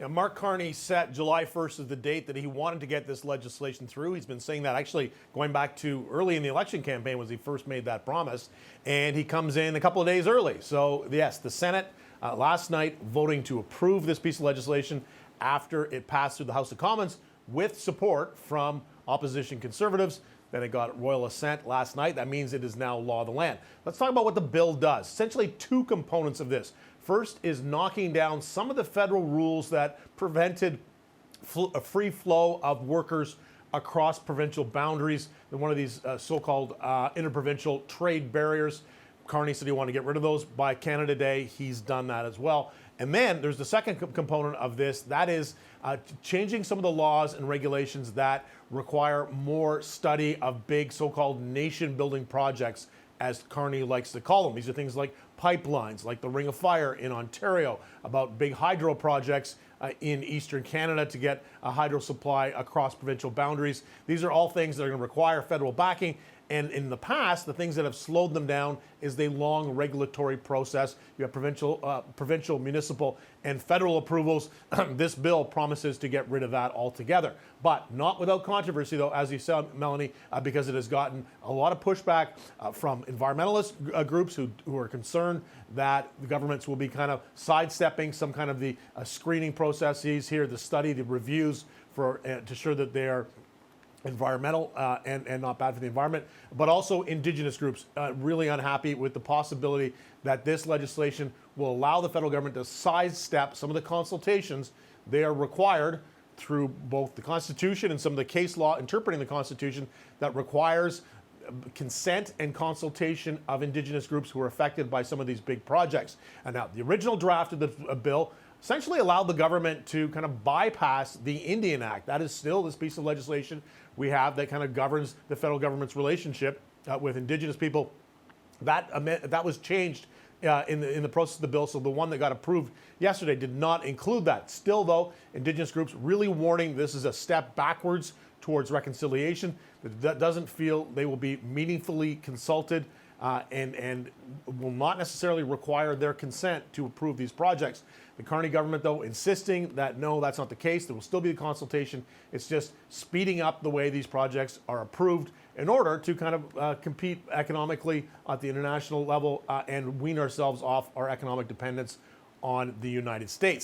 Now, Mark Carney set July 1st as the date that he wanted to get this legislation through. He's been saying that actually going back to early in the election campaign was he first made that promise. And he comes in a couple of days early. So, yes, the Senate last night voting to approve this piece of legislation after it passed through the House of Commons with support from opposition Conservatives. Then it got royal assent last night. That means it is now law of the land. Let's talk about what the bill does. Essentially, two components of this. First is knocking down some of the federal rules that prevented a free flow of workers across provincial boundaries. One of these so-called interprovincial trade barriers. Carney said he wanted to get rid of those by Canada Day. He's done that as well. And then there's the second component of this. That is changing some of the laws and regulations that require more study of big so-called nation-building projects, as Carney likes to call them. These are things like pipelines, like the Ring of Fire in Ontario, about big hydro projects in eastern Canada to get a hydro supply across provincial boundaries. These are all things that are going to require federal backing. And in the past, the things that have slowed them down is the long regulatory process. You have provincial, municipal, and federal approvals. This bill promises to get rid of that altogether. But not without controversy, though, as you said, Melanie, because it has gotten a lot of pushback from environmentalist groups who are concerned that the governments will be kind of sidestepping some kind of the screening processes here, the study, the reviews to ensure that they are environmental and not bad for the environment, but also Indigenous groups really unhappy with the possibility that this legislation will allow the federal government to sidestep some of the consultations they are required through both the Constitution and some of the case law interpreting the Constitution that requires consent and consultation of Indigenous groups who are affected by some of these big projects. And now the original draft of the bill essentially allowed the government to kind of bypass the Indian Act. That is still this piece of legislation we have that kind of governs the federal government's relationship with Indigenous people. That was changed in the process of the bill, so the one that got approved yesterday did not include that. Still, though, Indigenous groups really warning this is a step backwards towards reconciliation. That doesn't feel they will be meaningfully consulted and will not necessarily require their consent to approve these projects. The Carney government, though, insisting that no, that's not the case. There will still be a consultation. It's just speeding up the way these projects are approved in order to kind of compete economically at the international level and wean ourselves off our economic dependence on the United States.